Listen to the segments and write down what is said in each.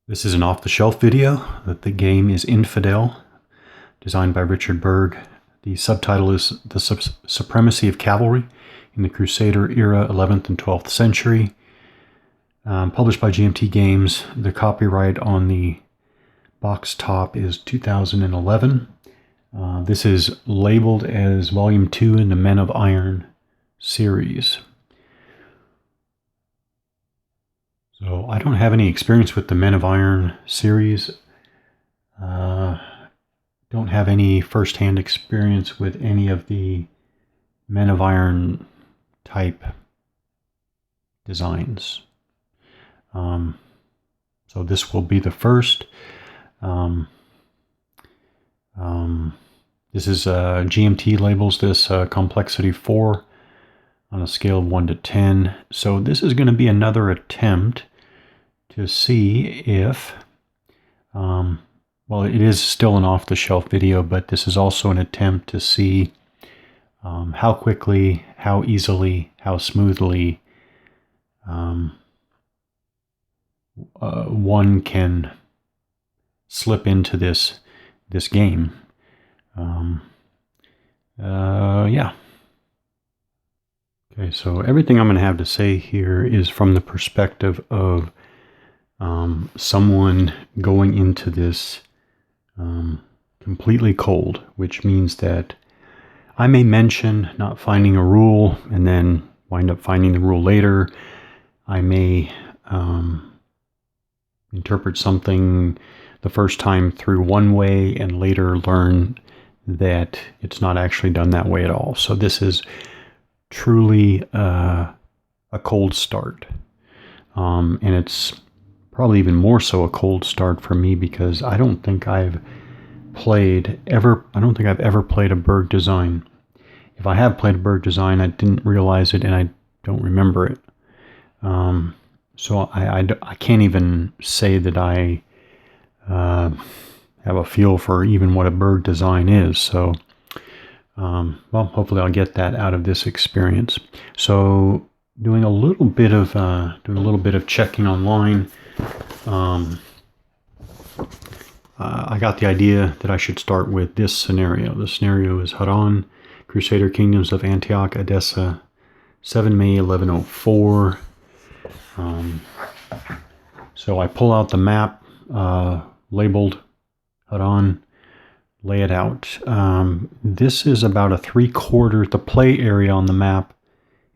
This is an off-the-shelf video. The game is Infidel, designed by Richard Berg. The subtitle is The Supremacy of Cavalry in the Crusader Era, 11th and 12th Century. Published by GMT Games. The copyright on the box top is 2011. This is labeled as Volume 2 in the Men of Iron series. So I don't have any experience with the Men of Iron series. Don't have any first-hand experience with any of the Men of Iron type designs. So this will be the first. This is GMT labels this complexity 4 on a scale of 1 to 10. So this is going to be another attempt to see if, well, it is still an off-the-shelf video, but this is also an attempt to see how quickly, how easily, how smoothly one can slip into this game. Yeah. Okay, so everything I'm going to have to say here is from the perspective of someone going into this completely cold, which means that I may mention not finding a rule and then wind up finding the rule later. I may interpret something the first time through one way and later learn that it's not actually done that way at all. So this is truly a cold start. And it's probably even more so a cold start for me because I don't think I've ever played a Berg design. If I have played a Berg design, I didn't realize it and I don't remember it. So I can't even say that I have a feel for even what a Berg design is. So, well, hopefully I'll get that out of this experience. So, doing a little bit of checking online. I got the idea that I should start with this scenario. The scenario is Harran, Crusader Kingdoms of Antioch, Edessa, 7 May 1104. So I pull out the map labeled Harran, lay it out. This is about a 3/4, the play area on the map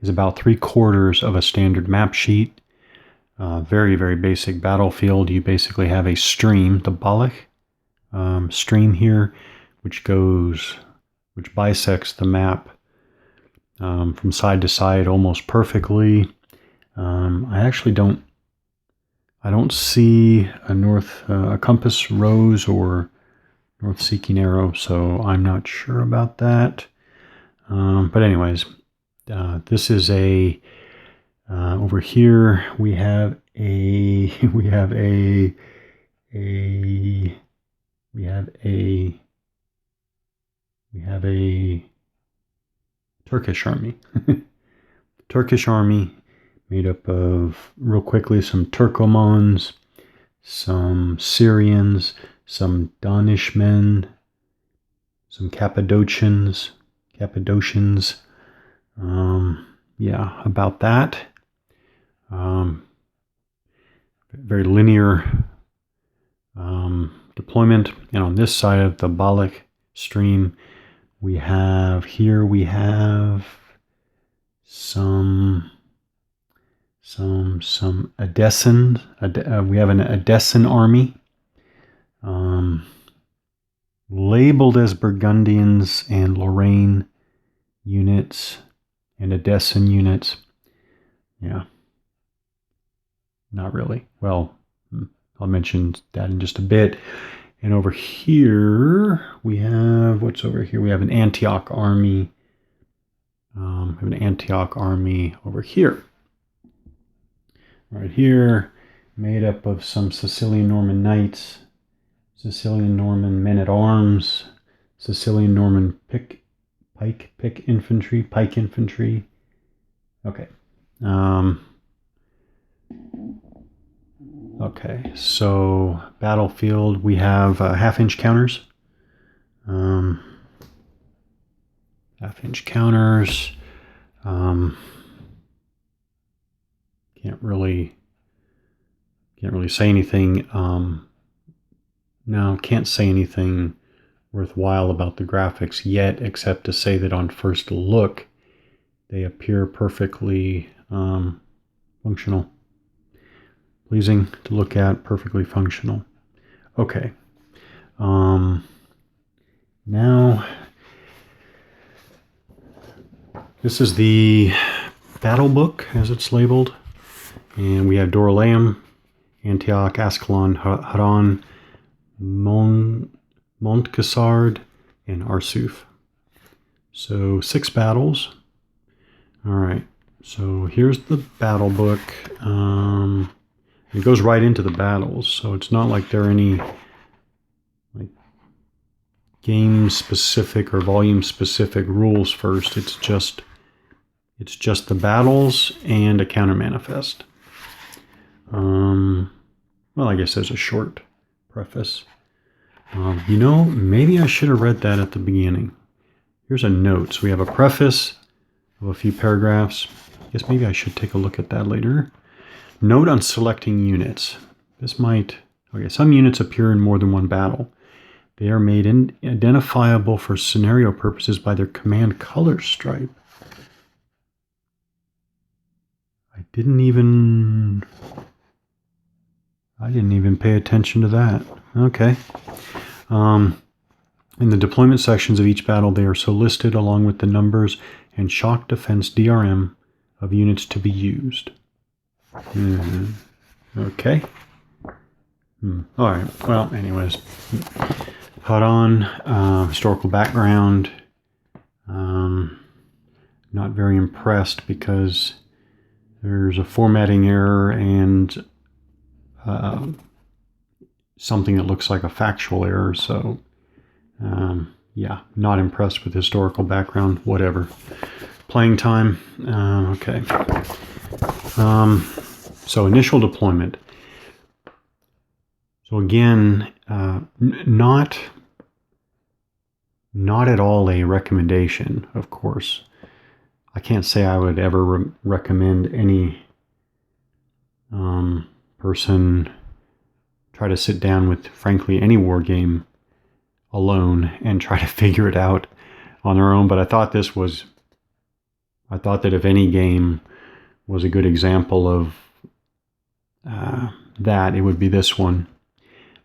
is about 3/4 of a standard map sheet. Very, very basic battlefield. You basically have a stream, the Balak stream here, which bisects the map from side to side almost perfectly. I don't see a compass rose or north-seeking arrow, so I'm not sure about that. But anyways, this is over here we have a Turkish army. Turkish army made up of, real quickly, some Turkomans, some Syrians, some Danishmen, some Cappadocians. Yeah, about that. Very linear deployment. And on this side of the Balak stream, we have some Edessan. We have an Edessan army, labeled as Burgundians and Lorraine units and Edessan units. Yeah, not really. Well, I'll mention that in just a bit. And over here we have, what's over here? We have an Antioch army. We have an Antioch army over here. Right here, made up of some Sicilian Norman knights, Sicilian Norman men-at-arms, Sicilian Norman pike infantry. Okay. Okay, so battlefield, we have half-inch counters. Half-inch counters. Can't really say anything. No, can't say anything worthwhile about the graphics yet, except to say that on first look, they appear perfectly functional. Pleasing to look at, perfectly functional. Okay. Now, this is the battle book, as it's labeled. And we have Dorylaeum, Antioch, Ascalon, Harran, Montcassard, and Arsuf. So 6 battles. All right. So here's the battle book. It goes right into the battles, so it's not like there are any like game-specific or volume-specific rules first. It's just the battles and a counter manifest. Well, I guess there's a short preface. Maybe I should have read that at the beginning. Here's a note. So we have a preface of a few paragraphs. I guess maybe I should take a look at that later. Note on selecting units. Some units appear in more than one battle. They are made identifiable for scenario purposes by their command color stripe. I didn't even pay attention to that. Okay. In the deployment sections of each battle, they are so listed along with the numbers and shock defense DRM of units to be used. Okay. All right. Well, anyways. Harran, historical background. Not very impressed because there's a formatting error and something that looks like a factual error. So, yeah, not impressed with historical background. Whatever. Playing time. Okay. So initial deployment. So again, not at all a recommendation, of course. I can't say I would ever recommend any person try to sit down with, frankly, any war game alone and try to figure it out on their own. But I thought that if any game was a good example of that, it would be this one.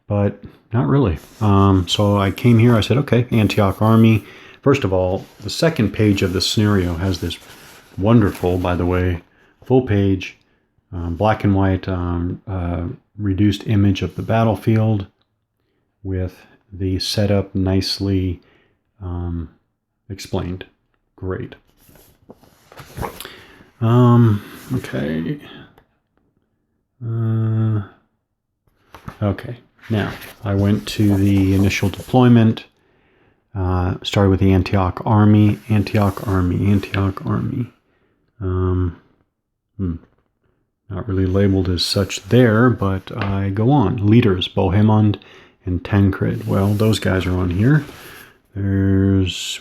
But not really. So I came here, I said, okay, Antioch Army. First of all, the second page of the scenario has this wonderful, by the way, full page, black and white, reduced image of the battlefield with the setup nicely explained. Great. Okay. Okay. Now, I went to the initial deployment, started with the Antioch Army. Not really labeled as such there, but I go on. Leaders, Bohemond and Tancred. Well, those guys are on here. There's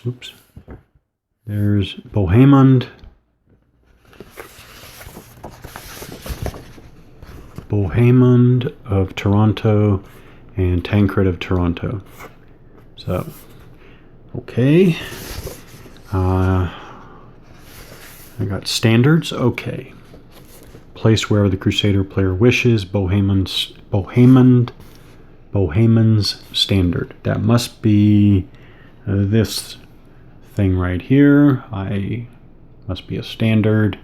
Bohemond. Bohemond of Toronto and Tancred of Toronto. So, okay. I got standards. Okay. Place wherever the Crusader player wishes. Bohemon's standard. That must be this thing right here. Must be a standard.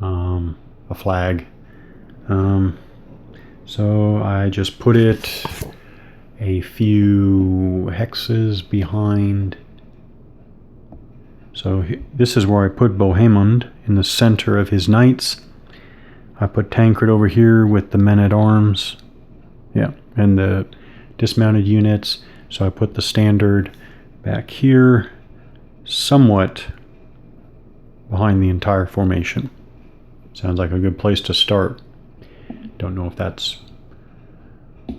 A flag. So I just put it a few hexes behind. So this is where I put Bohemond in the center of his knights. I put Tancred over here with the men-at-arms. Yeah, and the dismounted units. So I put the standard back here, somewhat behind the entire formation. Sounds like a good place to start. Don't know if that's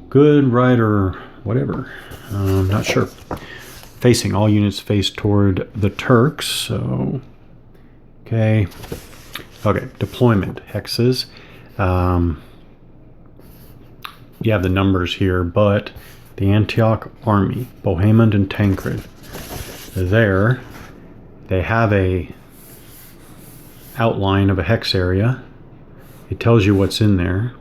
good, right, or whatever. Not sure. Facing, all units face toward the Turks. So, okay. Okay, deployment, hexes. You have the numbers here, but the Antioch army, Bohemond and Tancred, there, they have a outline of a hex area. It tells you what's in there.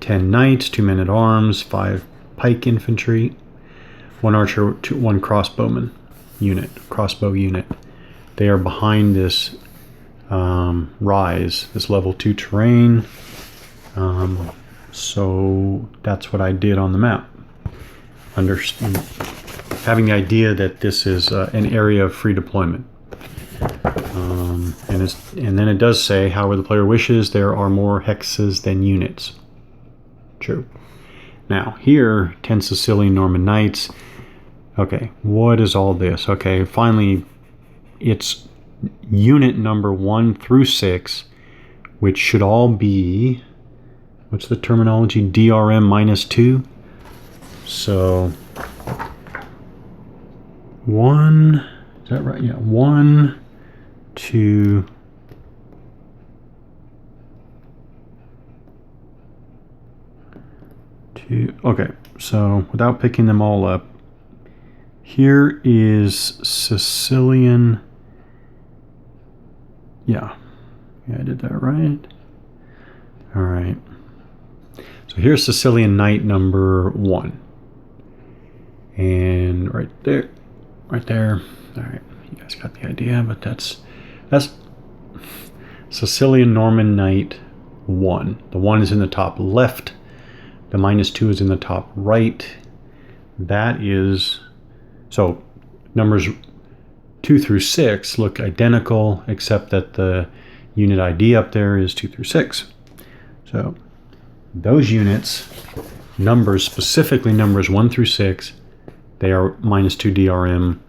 10 knights, 2 men-at-arms, 5 pike infantry, 1 archer, 1 crossbow unit. They are behind this rise, this level 2 terrain. So that's what I did on the map. Having the idea that this is an area of free deployment. And then it does say, however the player wishes, there are more hexes than units. True. Now, here, 10 Sicilian Norman Knights. Okay, what is all this? Okay, finally, it's unit number 1 through 6, which should all be, what's the terminology? DRM -2. So, 1, is that right? Yeah, 1, 2, okay, so without picking them all up, here is Sicilian. Yeah, I did that right. All right. So here's Sicilian Knight number 1. And right there. All right, you guys got the idea, but that's Sicilian Norman Knight 1. The 1 is in the top left. The -2 is in the top right. That is, so numbers 2 through 6 look identical, except that the unit ID up there is 2 through 6. So those units, numbers, specifically numbers 1 through 6, they are -2 DRM.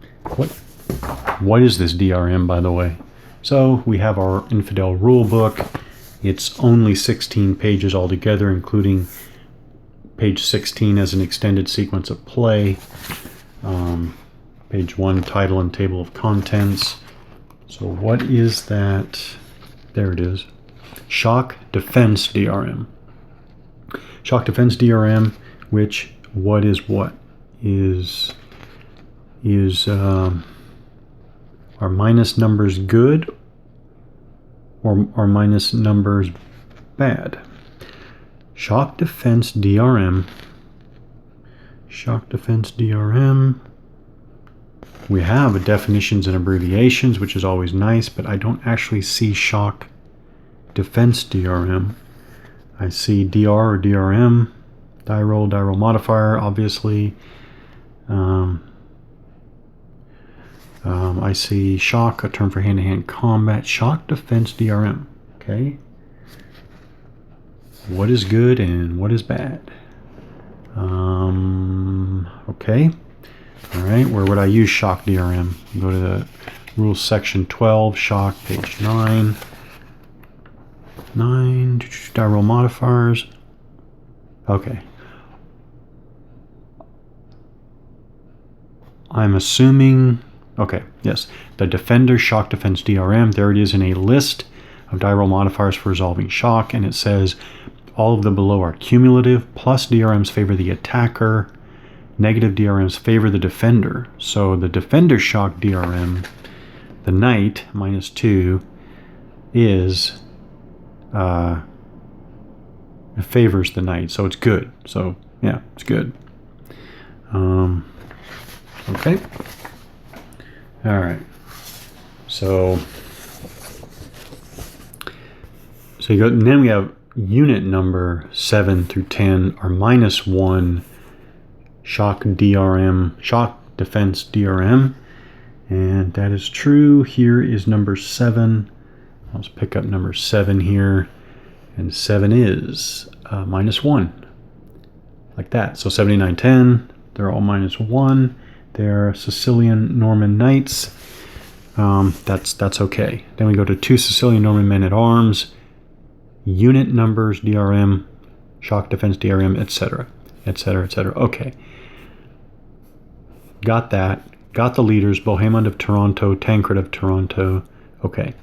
What is this DRM, by the way? So we have our Infidel rule book. It's only 16 pages altogether, including page 16 as an extended sequence of play. Page 1, title and table of contents. So what is that? There it is. Shock Defense DRM. Shock Defense DRM, which what is are minus numbers good or are minus numbers bad? Shock Defense DRM. Shock Defense DRM. We have definitions and abbreviations, which is always nice, but I don't actually see Shock Defense DRM. I see DR or DRM, die roll modifier, obviously. I see shock, a term for hand-to-hand combat. Shock Defense DRM. Okay. What is good and what is bad? Okay. All right. Where would I use shock DRM? Go to the rules section 12, shock, page 9. 9, die roll modifiers. Okay. I'm assuming, okay, yes, the Defender Shock Defense DRM, there it is in a list of die roll modifiers for resolving shock, and it says all of the below are cumulative, plus DRMs favor the attacker, negative DRMs favor the defender. So the Defender Shock DRM, the Knight, -2, is, it favors the Knight, so it's good. So, yeah, it's good. Okay. All right. So you go, and then we have unit number 7 through 10 are -1 shock DRM, shock defense DRM, and that is true. Here is number 7. Let's pick up number 7 here, and 7 is -1, like that. So 7910, they're all -1. They're Sicilian Norman Knights. That's okay. Then we go to 2 Sicilian Norman Men-at-Arms, unit numbers DRM, shock defense DRM, etc. etc., etc. Okay. Got that. Got the leaders, Bohemond of Toronto, Tancred of Toronto. Okay.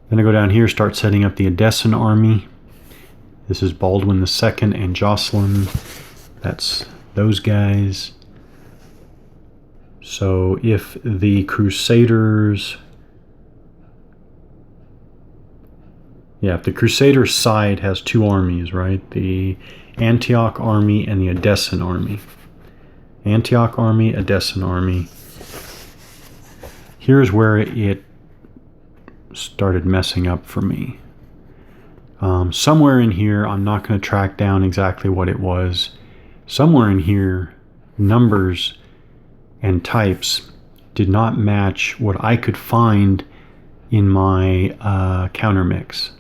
Then I go down here, start setting up the Edessan army. This is Baldwin II and Jocelyn. That's those guys. So if the Crusaders... Yeah, if the Crusader side has two armies, right? The Antioch army and the Edessan army. Antioch army, Edessan army. Here's where it started messing up for me. Somewhere in here, I'm not going to track down exactly what it was. Somewhere in here, numbers and types did not match what I could find in my counter mix.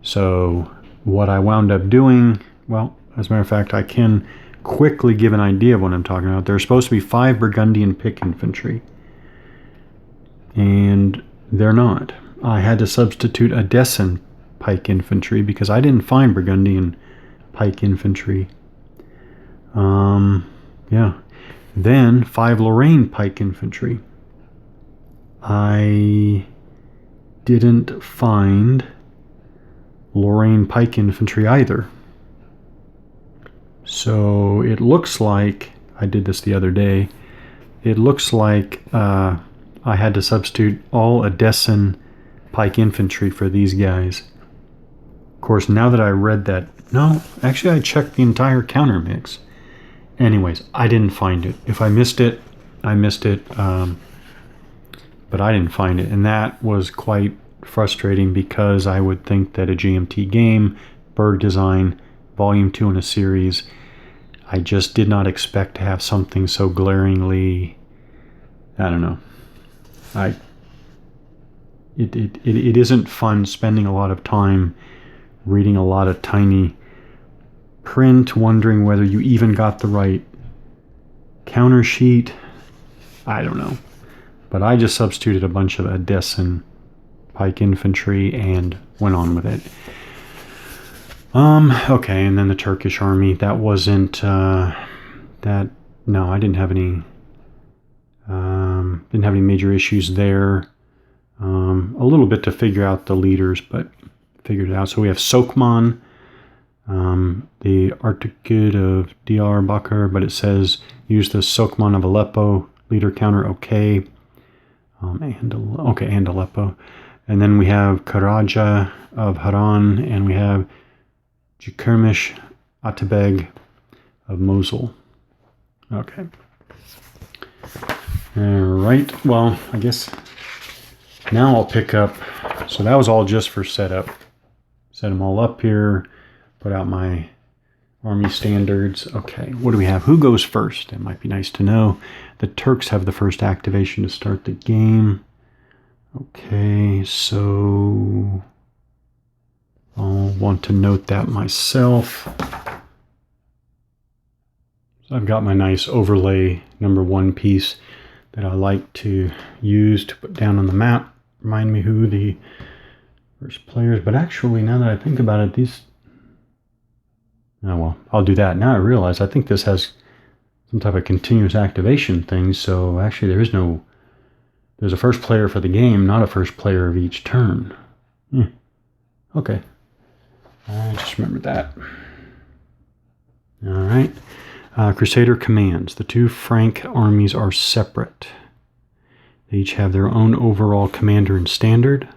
So what I wound up doing, well, as a matter of fact, I can quickly give an idea of what I'm talking about. There's supposed to be 5 Burgundian pick infantry, and they're not. I had to substitute Edessan pike infantry because I didn't find Burgundian pike infantry. Yeah. Then 5 Lorraine pike infantry. I didn't find Lorraine pike infantry either. So it looks like, I did this the other day, it looks like I had to substitute all Edessan pike infantry for these guys. Of course, now that I read that, no, actually I checked the entire counter mix. Anyways, I didn't find it. If I missed it, I missed it. But I didn't find it. And that was quite frustrating because I would think that a GMT game, Berg Design, Volume 2 in a series, I just did not expect to have something so glaringly, I don't know. It isn't fun spending a lot of time reading a lot of tiny print, wondering whether you even got the right counter sheet. I don't know. But I just substituted a bunch of Edessan pike infantry and went on with it. Okay, and then the Turkish army. That wasn't no, I didn't have any major issues there. A little bit to figure out the leaders, but figured it out. So we have Sokman, the Artukid of Diyarbakir, but it says use the Sokman of Aleppo, leader counter okay. And Aleppo. And then we have Karaja of Harran, and we have Jukermish Atabeg of Mosul. Okay. Alright, well, I guess now I'll pick up. So that was all just for setup. Set them all up here, put out my army standards. Okay, what do we have? Who goes first? It might be nice to know. The Turks have the first activation to start the game. Okay, so I'll want to note that myself. So I've got my nice overlay #1 piece that I like to use to put down on the map. Remind me who the first players, but actually now that I think about it, these... Oh well, I'll do that. Now I realize I think this has some type of continuous activation thing, so actually there's a first player for the game, not a first player of each turn. Okay. I just remembered that. Alright. Crusader commands. The 2 Frank armies are separate. They each have their own overall commander and standard.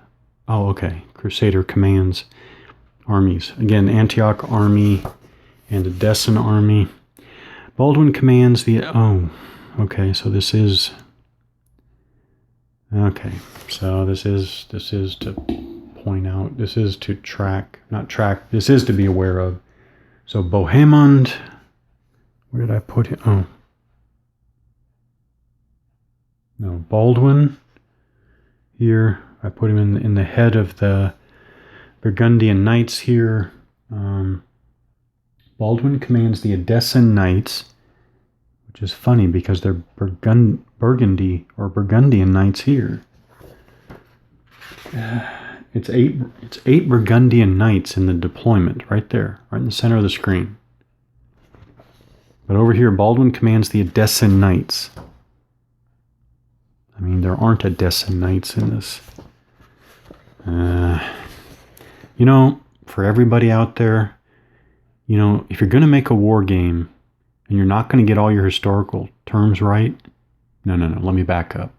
Oh, okay. Crusader commands armies. Again, Antioch army and Edessan army. Baldwin commands the... Oh, okay. So this is... Okay. So this is to point out. This is to track. Not track. This is to be aware of. So Bohemond... Where did I put him? Oh. No, Baldwin. Here. I put him in the head of the Burgundian Knights here. Baldwin commands the Edessan Knights, which is funny because they're Burgundy or Burgundian Knights here. It's eight Burgundian Knights in the deployment right there, right in the center of the screen. But over here, Baldwin commands the Edessan Knights. I mean, there aren't Edessan Knights in this. You know, for everybody out there, you know, if you're going to make a war game and you're not going to get all your historical terms right, no, let me back up.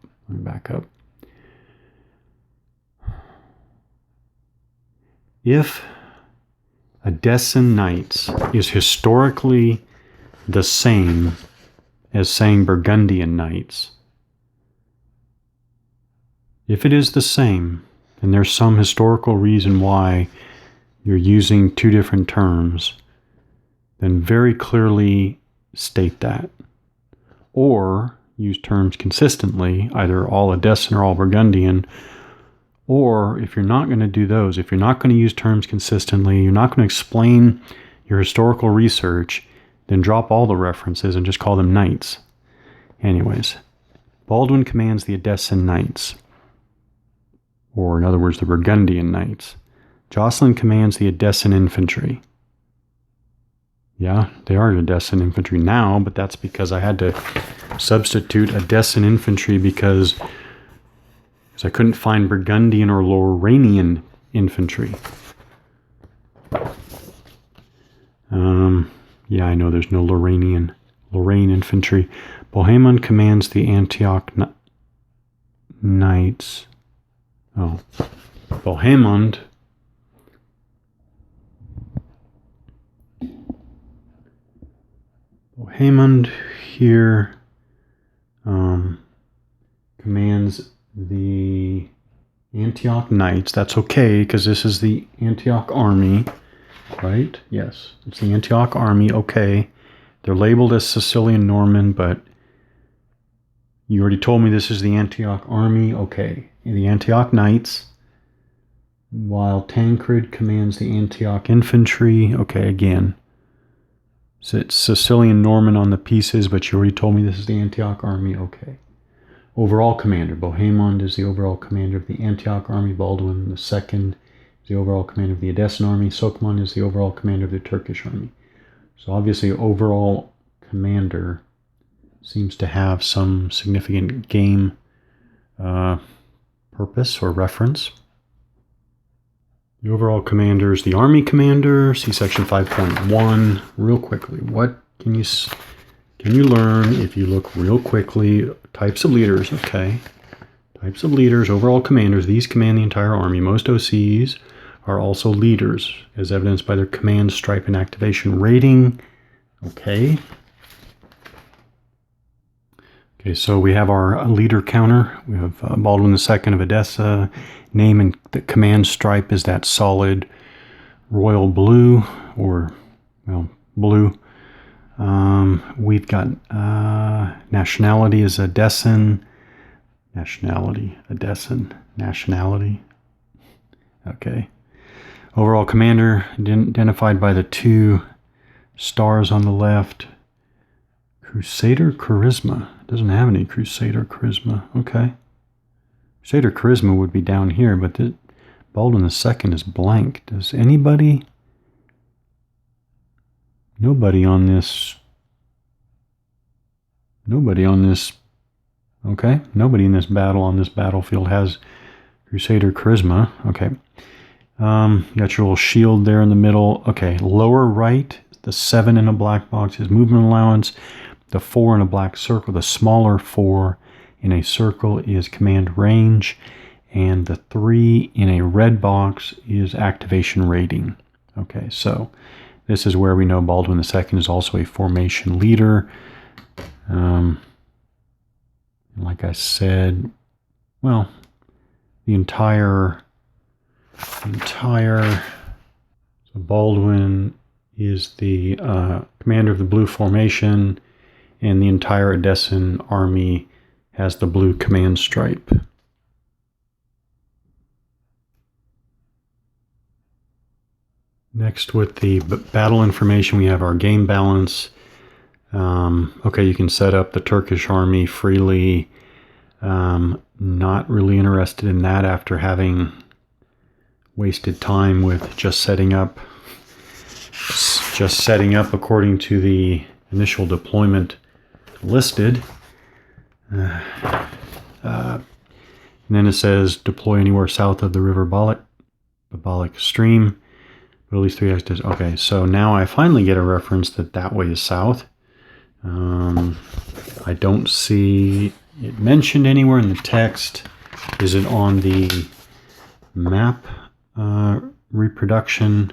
If Edessan Knights is historically the same as saying Burgundian Knights, if it is the same, and there's some historical reason why you're using two different terms, then very clearly state that. Or use terms consistently, either all Edessan or all Burgundian. Or if you're not going to do those, if you're not going to use terms consistently, you're not going to explain your historical research, then drop all the references and just call them knights. Anyways, Baldwin commands the Edessan Knights, or in other words, the Burgundian Knights. Jocelyn commands the Edessan Infantry. Yeah, they are Edessan Infantry now, but that's because I had to substitute Edessan Infantry because I couldn't find Burgundian or Lorrainian infantry. Yeah, I know there's no Lorraine infantry. Bohemond commands the Antioch Knights. Oh, Bohemond. Bohemond here commands the Antioch Knights. That's okay, because this is the Antioch army, right? Yes, it's the Antioch army. Okay, they're labeled as Sicilian Norman, but you already told me this is the Antioch army. Okay, and the Antioch Knights, while Tancred commands the Antioch infantry. Okay, again, so it's Sicilian Norman on the pieces, but you already told me this is the Antioch army. Okay. Overall commander. Bohemond is the overall commander of the Antioch army. Baldwin II is the overall commander of the Edessan army. Sokman is the overall commander of the Turkish army. So obviously overall commander seems to have some significant game purpose or reference. The overall commander is the army commander. See section 5.1 real quickly. What can you learn if you look real quickly? Types of leaders, okay. Types of leaders, overall commanders. These command the entire army. Most OCs are also leaders, as evidenced by their command, stripe, and activation rating. Okay. Okay, so we have our leader counter. We have Baldwin II of Edessa. Name and the command stripe is that solid royal blue, or, well, blue. We've got nationality is Edessan. Nationality. Okay. Overall commander identified by the two stars on the left. Crusader Charisma. It doesn't have any Crusader Charisma. Okay. Crusader Charisma would be down here, but Baldwin II is blank. Does anybody... Nobody on this, okay, nobody in this battle on this battlefield has Crusader Charisma. Okay, you got your little shield there in the middle. Okay, lower right, the 7 in a black box is movement allowance. The 4 in a black circle, the smaller 4 in a circle is command range. And the 3 in a red box is activation rating. Okay, so this is where we know Baldwin II is also a formation leader. Like I said, well, the entire so Baldwin is the commander of the blue formation, and the entire Edessan army has the blue command stripe. Next, with the battle information, we have our game balance. Okay, you can set up the Turkish army freely. Not really interested in that after having wasted time with just setting up according to the initial deployment listed. And then it says deploy anywhere south of the river Bolic stream. But at least 3 actors. Okay, so now I finally get a reference that way is south. I don't see it mentioned anywhere in the text. Is it on the map reproduction?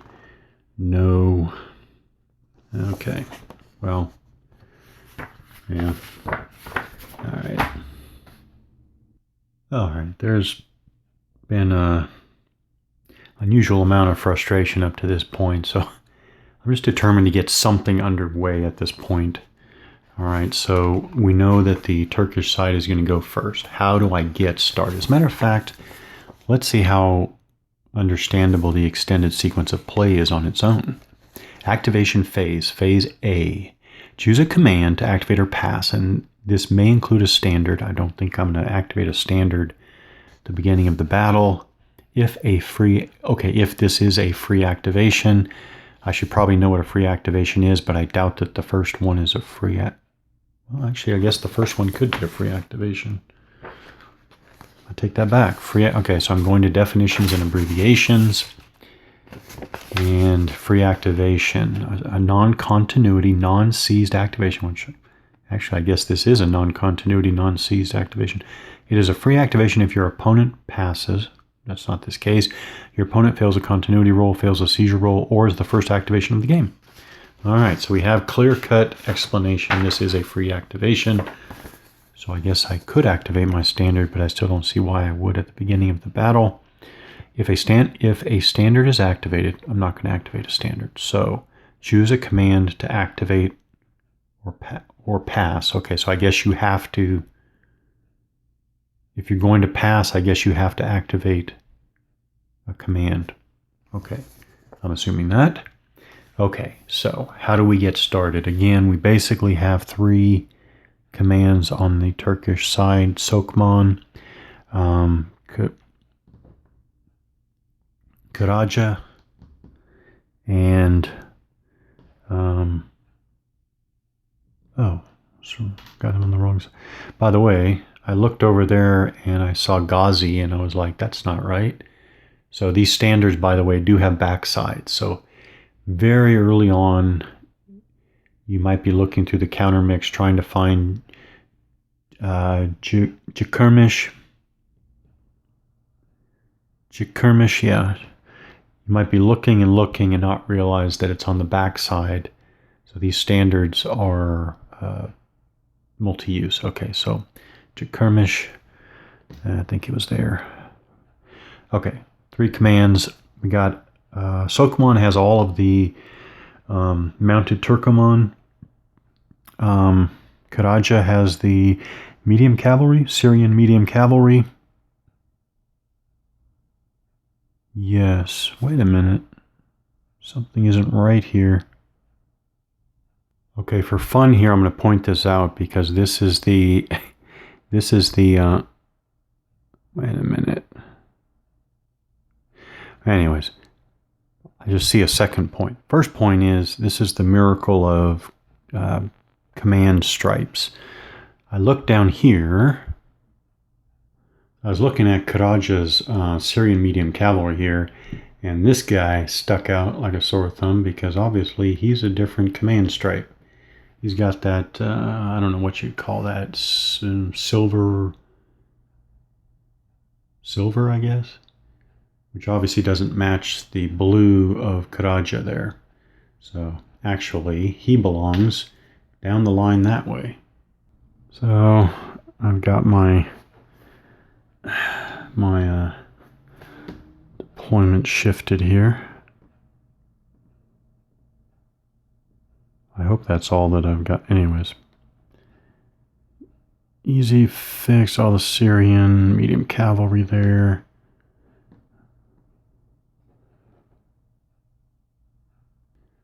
No. Okay. Well, yeah. All right. There's been a unusual amount of frustration up to this point, so I'm just determined to get something underway at this point. All right, so we know that the Turkish side is going to go first. How do I get started? As a matter of fact, let's see how understandable the extended sequence of play is on its own. Activation phase, phase A. Choose a command to activate or pass, and this may include a standard. I don't think I'm going to activate a standard at the beginning of the battle. If this is a free activation, I should probably know what a free activation is, but I doubt that the first one is a free well, actually, I guess the first one could be a free activation. I take that back. Okay, so I'm going to definitions and abbreviations. And free activation, a non-continuity, non-seized activation, which actually I guess this is a non-continuity, non-seized activation. It is a free activation if your opponent passes. That's not this case. Your opponent fails a continuity roll, fails a seizure roll, or is the first activation of the game. All right, so we have clear-cut explanation. This is a free activation. So I guess I could activate my standard, but I still don't see why I would at the beginning of the battle. If a standard is activated, I'm not going to activate a standard. So choose a command to activate or pass. Okay, so I guess you have to, if you're going to pass, I guess you have to activate a command. Okay, I'm assuming that. Okay, so how do we get started? Again, we basically have 3 commands on the Turkish side. Sokman, Karaca, and so got him on the wrong side. By the way, I looked over there and I saw Ghazi and I was like, that's not right. So these standards, by the way, do have backsides. So very early on, you might be looking through the counter mix trying to find Jukirmish, yeah. You might be looking and not realize that it's on the backside. So these standards are multi-use. Okay, so Jukirmish, I think it was there. Okay, 3 commands. We got Sokman has all of the mounted Turkoman. Karaca has the medium cavalry, Syrian medium cavalry. Yes, wait a minute. Something isn't right here. Okay, for fun here, I'm going to point this out because this is the, wait a minute. Anyways, I just see a second point. First point is, this is the miracle of command stripes. I look down here. I was looking at Karaca's Syrian medium cavalry here, and this guy stuck out like a sore thumb because obviously he's a different command stripe. He's got that, I don't know what you'd call that, silver, I guess, which obviously doesn't match the blue of Karaca there. So actually, he belongs down the line that way. So I've got my deployment shifted here. I hope that's all that I've got. Anyways, easy fix all the Syrian medium cavalry there.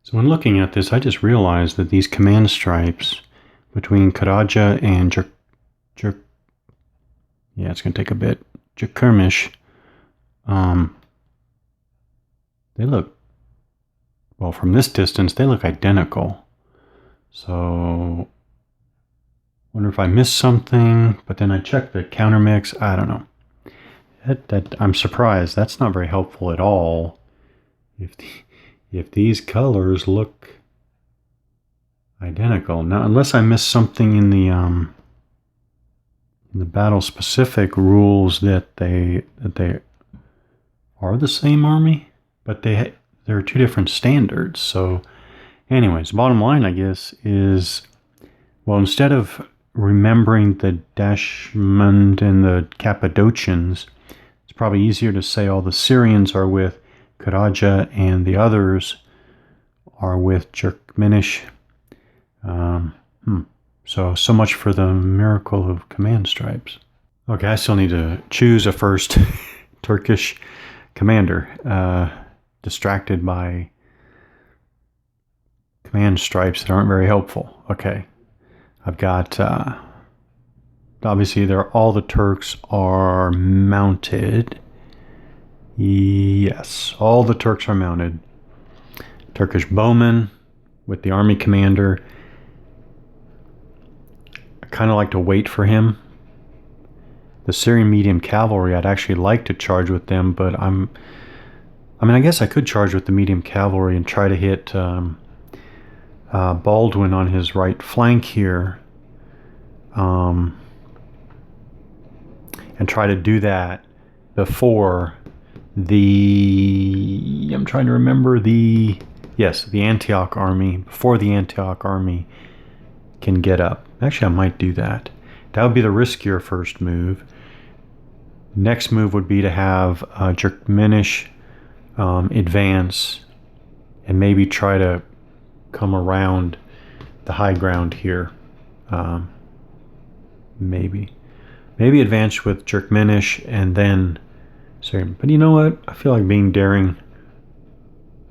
So when looking at this, I just realized that these command stripes between Karaca and yeah, it's going to take a bit. Jukirmish, they look, well, from this distance, they look identical. So, wonder if I missed something, but then I checked the counter mix. I don't know. I'm surprised. That's not very helpful at all. If these colors look identical. Now, unless I missed something in the battle specific rules that they are the same army, but there are two different standards. So anyways, bottom line, I guess, is, well, instead of remembering the Dashmund and the Cappadocians, it's probably easier to say all the Syrians are with Karaja and the others are with Jerkminish. So much for the miracle of command stripes. Okay, I still need to choose a first Turkish commander. Distracted by command stripes that aren't very helpful. Okay, I've got, obviously all the Turks are mounted. Yes, all the Turks are mounted. Turkish bowman with the army commander. I kind of like to wait for him. The Syrian medium cavalry, I'd actually like to charge with them, but I guess I could charge with the medium cavalry and try to hit Baldwin on his right flank here. And try to do that before I'm trying to remember the Antioch army, before the Antioch army can get up. Actually, I might do that. That would be the riskier first move. Next move would be to have Jerkminish advance and maybe try to come around the high ground here. Maybe advance with Jerkminish and then Syrian. But you know what? I feel like being daring.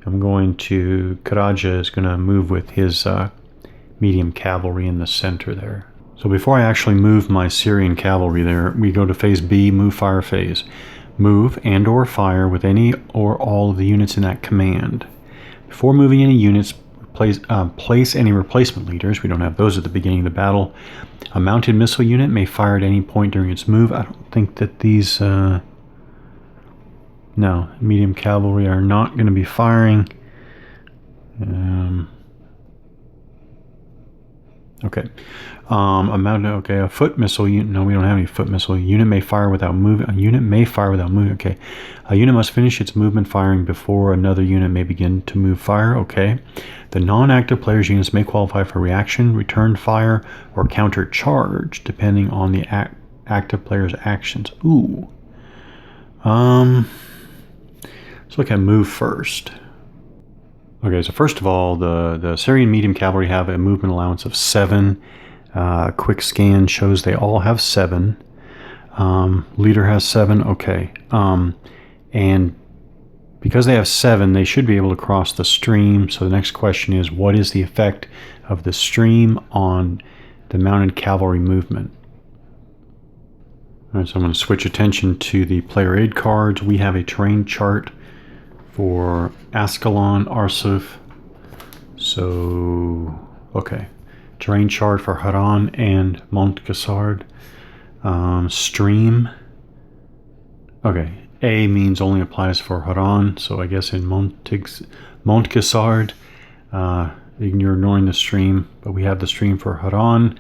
I'm going to, Karaja is going to move with his medium cavalry in the center there. So before I actually move my Syrian cavalry there, we go to phase B, move fire phase. Move and or fire with any or all of the units in that command. Before moving any units, place any replacement leaders. We don't have those at the beginning of the battle. A mounted missile unit may fire at any point during its move. I don't think that these... no, medium cavalry are not going to be firing. Okay. A foot missile unit. No, we don't have any foot missile. Unit may fire without moving. A unit may fire without moving. Okay. A unit must finish its movement firing before another unit may begin to move fire. Okay. The non-active player's units may qualify for reaction, return fire, or counter charge, depending on the active player's actions. Ooh. Let's look at move first. Okay, so first of all, the Syrian medium cavalry have a movement allowance of 7. Quick scan shows they all have 7. Leader has 7. Okay. And because they have 7, they should be able to cross the stream. So the next question is, what is the effect of the stream on the mounted cavalry movement? All right, so I'm going to switch attention to the player aid cards. We have a terrain chart for Ascalon, Arsuf. So, okay. Terrain chart for Harran and Montcassard. Stream. Okay. A means only applies for Harran. So I guess in Montcassard, you're ignoring the stream. But we have the stream for Harran.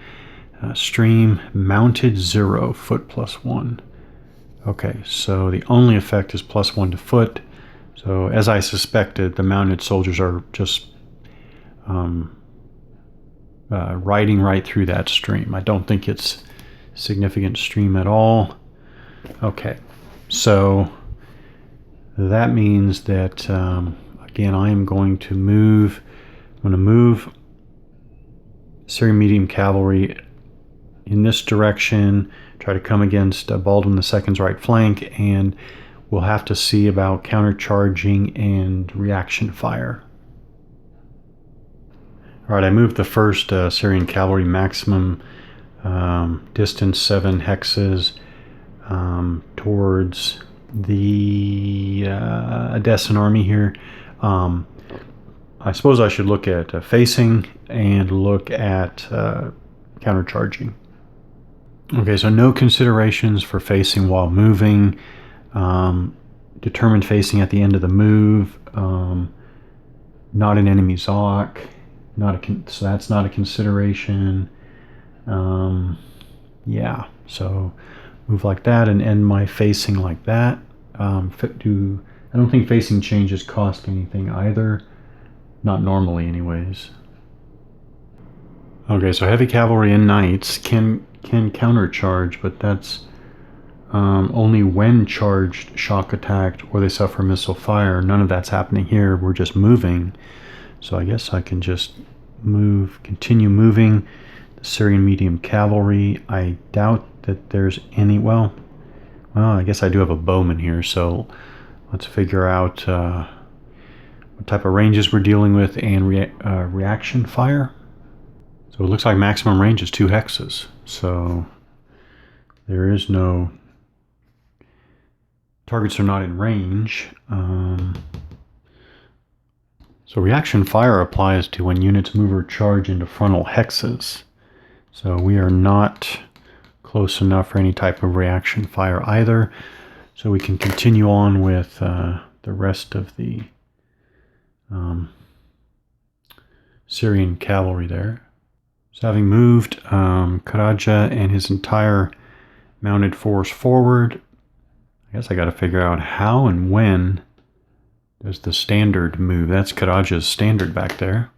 Stream mounted 0, foot +1. Okay. So the only effect is +1 to foot. So, as I suspected, the mounted soldiers are just riding right through that stream. I don't think it's significant stream at all. Okay, so that means that, again, I am going to move. I'm going to move Syrian medium cavalry in this direction, try to come against Baldwin II's right flank, and we'll have to see about countercharging and reaction fire. All right, I moved the first Syrian cavalry maximum distance 7 hexes towards the Edessan army here. I suppose I should look at facing and look at countercharging. Okay, so no considerations for facing while moving. Determined facing at the end of the move. Not an enemy Zoc. So that's not a consideration. Yeah, so move like that and end my facing like that. I don't think facing changes cost anything either. Not normally anyways. Okay, so heavy cavalry and knights can countercharge, but that's only when charged, shock attacked, or they suffer missile fire. None of that's happening here. We're just moving. So I guess I can just continue moving. The Syrian medium cavalry. I doubt that there's any, well, I guess I do have a bowman here, so let's figure out what type of ranges we're dealing with and reaction fire. So it looks like maximum range is 2 hexes. So there is no, targets are not in range. So reaction fire applies to when units move or charge into frontal hexes. So we are not close enough for any type of reaction fire either. So we can continue on with the rest of the Syrian cavalry there. So having moved Karaja and his entire mounted force forward, I guess I got to figure out how and when does the standard move. That's Karaja's standard back there.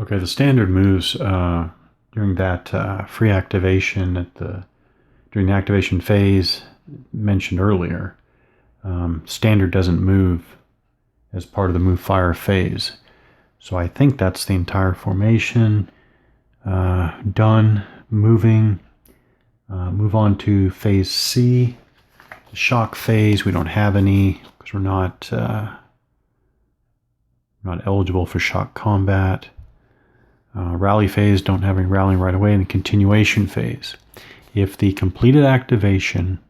Okay, the standard moves during that free activation during the activation phase mentioned earlier. Standard doesn't move as part of the move fire phase. So I think that's the entire formation. Done moving. Move on to phase C. The shock phase, we don't have any because we're not eligible for shock combat. Rally phase, don't have any rallying right away. And the continuation phase. If the completed activation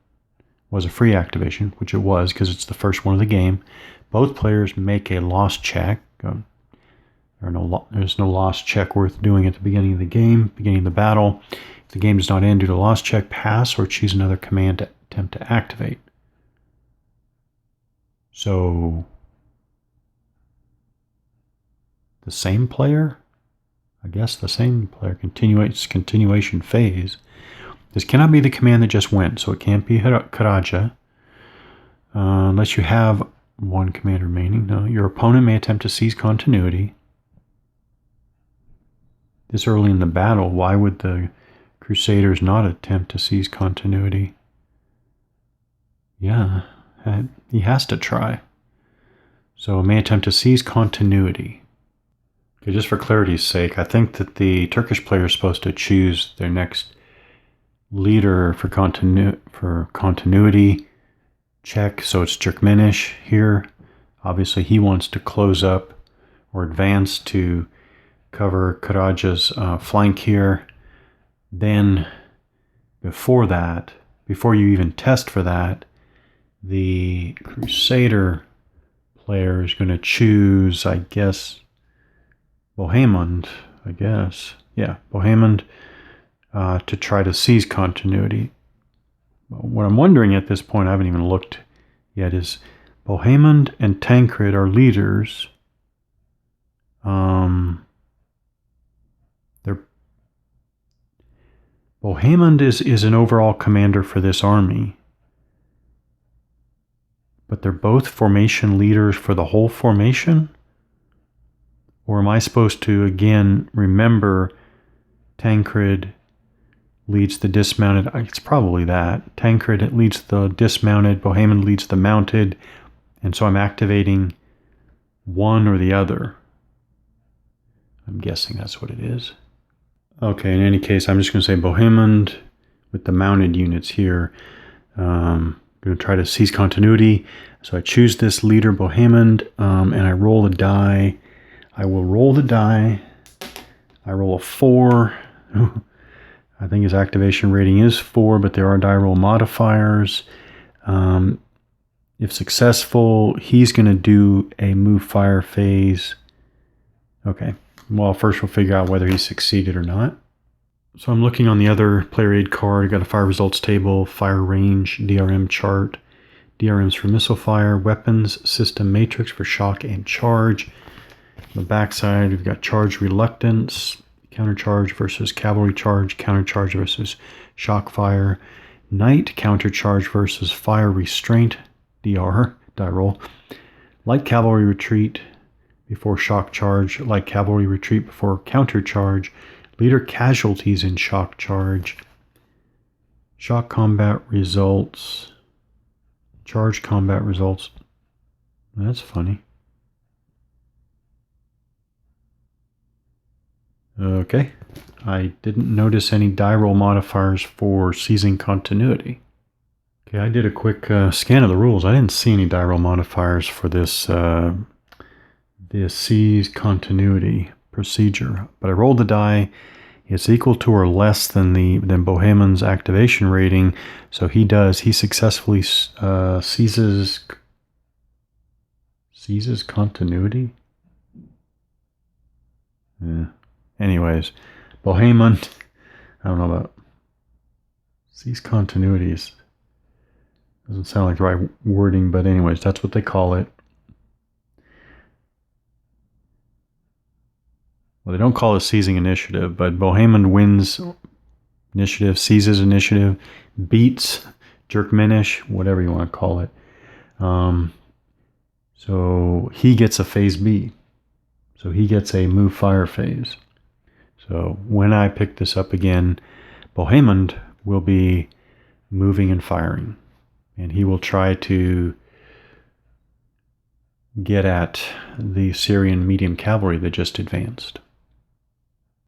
was a free activation, which it was because it's the first one of the game, both players make a loss check. There's no loss check worth doing at the beginning of the game, beginning of the battle. If the game does not end due to loss check, pass or choose another command to attempt to activate. So the same player? I guess the same player continuation phase. This cannot be the command that just went, so it can't be Karaja. Unless you have one command remaining. No, your opponent may attempt to seize continuity. This early in the battle, why would the Crusaders not attempt to seize continuity? Yeah, he has to try. So may attempt to seize continuity. Okay, just for clarity's sake, I think that the Turkish player is supposed to choose their next leader for continuity check. So it's Turkmenish here. Obviously he wants to close up or advance to cover Karaja's flank here. Then before you even test for that, the Crusader player is going to choose, I guess, Bohemond, Bohemond, to try to seize continuity. What I'm wondering at this point, I haven't even looked yet, is Bohemond and Tancred are leaders. Bohemond is an overall commander for this army. But they're both formation leaders for the whole formation? Or am I supposed to, again, remember Tancred leads the dismounted? It's probably that. Tancred leads the dismounted, Bohemond leads the mounted, and so I'm activating one or the other. I'm guessing that's what it is. Okay, in any case, I'm just going to say Bohemond with the mounted units here. I'm going to try to seize continuity. So I choose this leader, Bohemond, and I roll a die. I will roll the die. I roll a 4. I think his activation rating is 4, but there are die roll modifiers. If successful, he's going to do a move fire phase Okay, well, first we'll figure out whether he succeeded or not. So I'm looking on the other player aid card. I've got a fire results table, fire range, DRM chart, DRMs for missile fire, weapons, system matrix for shock and charge. On the backside, we've got charge reluctance, countercharge versus cavalry charge, countercharge versus shock fire, night countercharge versus fire restraint, DR, die roll, light cavalry retreat before shock charge, light cavalry retreat before countercharge, leader casualties in shock charge, shock combat results, charge combat results. That's funny. Okay, I didn't notice any die roll modifiers for seizing continuity. Okay, I did a quick scan of the rules. I didn't see any die roll modifiers for this seize continuity procedure, but I rolled the die. It's equal to or less than Bohemon's activation rating, so he successfully seizes continuity. Yeah. Anyways, Bohemond, I don't know about seize continuities. Doesn't sound like the right wording, but anyways, that's what they call it. Well, they don't call it seizing initiative, but Bohemond wins initiative, seizes initiative, beats Jerkmenish, whatever you want to call it. So he gets a phase B. So he gets a move fire phase. So when I pick this up again, Bohemond will be moving and firing. And he will try to get at the Syrian medium cavalry that just advanced.